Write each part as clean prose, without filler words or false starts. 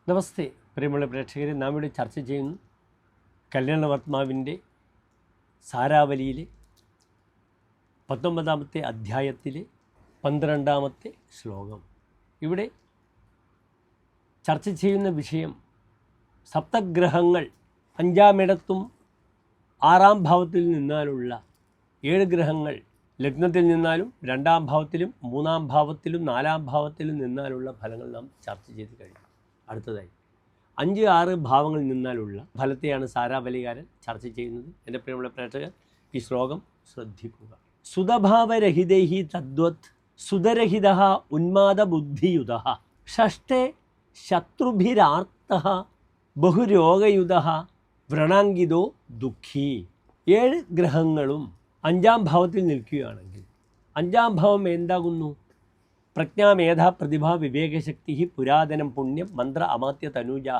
നമസ്തേ പ്രിയമുള്ള പ്രേക്ഷകരെ, നാം ഇവിടെ ചർച്ച ചെയ്യുന്നു കല്യാണവർമാവിൻ്റെ സാരാവലിയിലെ 19-ാമത്തെ അധ്യായത്തിലെ 12-ാമത്തെ ശ്ലോകം. ഇവിടെ ചർച്ച ചെയ്യുന്ന വിഷയം സപ്തഗ്രഹങ്ങൾ 5-ാമിടത്തും 6-ാം ഭാവത്തിൽ നിന്നാലുള്ള 7 ഗ്രഹങ്ങൾ ലഗ്നത്തിൽ നിന്നാലും 2-ാം ഭാവത്തിലും 3-ാം ഭാവത്തിലും 4-ാം ഭാവത്തിലും നിന്നാലുള്ള ഫലങ്ങൾ നാം ചർച്ച ചെയ്ത് കഴിഞ്ഞു. അടുത്തതായി 5-6 ഭാവങ്ങളിൽ നിന്നാലുള്ള ഫലത്തെയാണ് സാരാവലികാരൻ ചർച്ച ചെയ്യുന്നത്. എൻ്റെ പ്രിയമുള്ള പ്രേക്ഷകർ, ഈ ശ്ലോകം ശ്രദ്ധിക്കുക. സുതഭാവരഹിതൈ തദ്വത് സുതരഹിത ഉന്മാദബുദ്ധിയുത ഷഷ്ടേ ശത്രുഭിരാർത്ത ബഹുരോഗയുത വ്രണാങ്കിതോ ദുഃഖി. 7 ഗ്രഹങ്ങളും 5-ാം ഭാവത്തിൽ നിൽക്കുകയാണെങ്കിൽ 5-ാം ഭാവം എന്താകുന്നു? പ്രജ്ഞാമേധ പ്രതിഭ വിവേകശക്തി പുരാതനം പുണ്യം മന്ത്ര അമാത്യ തനൂജാ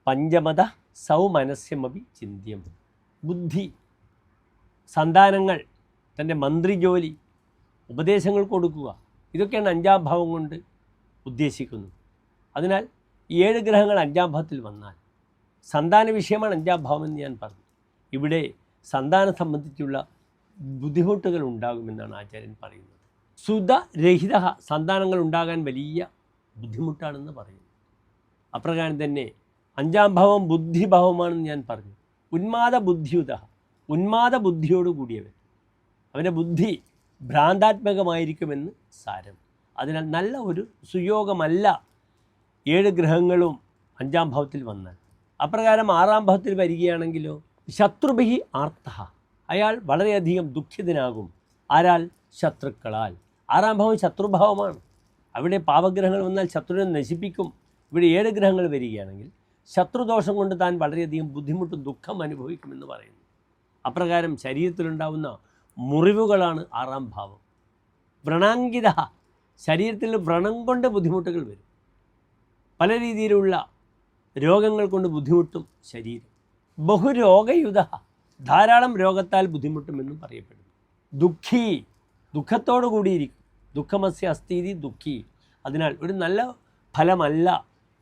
പഞ്ചമത സൗമനസ്യമപി ചിന്ത്യം. ബുദ്ധി, സന്താനങ്ങൾ, തൻ്റെ മന്ത്രിജോലി, ഉപദേശങ്ങൾ കൊടുക്കുക, ഇതൊക്കെയാണ് 5-ാം ഭാവം കൊണ്ട് ഉദ്ദേശിക്കുന്നത്. അതിനാൽ 7 ഗ്രഹങ്ങൾ 5-ാം ഭാവത്തിൽ വന്നാൽ സന്താന വിഷയമാണ് 5-ാം ഭാവം എന്ന് ഞാൻ പറഞ്ഞു. ഇവിടെ സന്താനം സംബന്ധിച്ചുള്ള ബുദ്ധിമുട്ടുകൾ ഉണ്ടാകുമെന്നാണ് ആചാര്യൻ പറയുന്നത്. സുതരഹിത, സന്താനങ്ങൾ ഉണ്ടാകാൻ വലിയ ബുദ്ധിമുട്ടാണെന്ന് പറയുന്നു. അപ്രകാരം തന്നെ 5-ാം ഭാവം ബുദ്ധിഭാവമാണെന്ന് ഞാൻ പറഞ്ഞു. ഉന്മാദ ബുദ്ധിയുത, ഉന്മാദ ബുദ്ധിയോട് കൂടിയവൻ, അവൻ്റെ ബുദ്ധി ഭ്രാന്താത്മകമായിരിക്കുമെന്ന് സാരം. അതിനാൽ നല്ല ഒരു സുയോഗമല്ല 7 ഗ്രഹങ്ങളും 5-ാം ഭാവത്തിൽ വന്നാൽ. അപ്രകാരം 6-ാം ഭാവത്തിൽ വരികയാണെങ്കിലോ ശത്രുഭിഹി ആർത്ത, അയാൾ വളരെയധികം ദുഃഖിതനാകും. ആരാൽ? ശത്രുക്കളാൽ. 6-ാം ഭാവം ശത്രുഭാവമാണ്. അവിടെ പാവഗ്രഹങ്ങൾ വന്നാൽ ശത്രുവിനെ നശിപ്പിക്കും. ഇവിടെ 7 ഗ്രഹങ്ങൾ വരികയാണെങ്കിൽ ശത്രുദോഷം കൊണ്ട് താൻ വളരെയധികം ബുദ്ധിമുട്ടും ദുഃഖം അനുഭവിക്കുമെന്ന് പറയുന്നു. അപ്രകാരം ശരീരത്തിലുണ്ടാവുന്ന മുറിവുകളാണ് 6-ാം ഭാവം. വ്രണാങ്കിത, ശരീരത്തിൽ വ്രണം കൊണ്ട് ബുദ്ധിമുട്ടുകൾ വരും. പല രീതിയിലുള്ള രോഗങ്ങൾ കൊണ്ട് ബുദ്ധിമുട്ടും ശരീരം. ബഹുരോഗയുത, ധാരാളം രോഗത്താൽ ബുദ്ധിമുട്ടുമെന്നും പറയപ്പെടുന്നു. ദുഃഖി, ദുഃഖത്തോടു കൂടിയിരിക്കും. ദുഃഖമസ്യ അസ്ഥീതി ദുഃഖി. അതിനാൽ ഒരു നല്ല ഫലമല്ല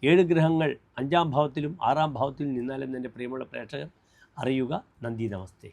7 ഗ്രഹങ്ങൾ 5-ാം ഭാവത്തിലും 6-ാം ഭാവത്തിലും നിന്നാലെന്ന് എൻ്റെ പ്രിയമുള്ള പ്രേക്ഷകർ അറിയുക. നന്ദി, നമസ്തേ.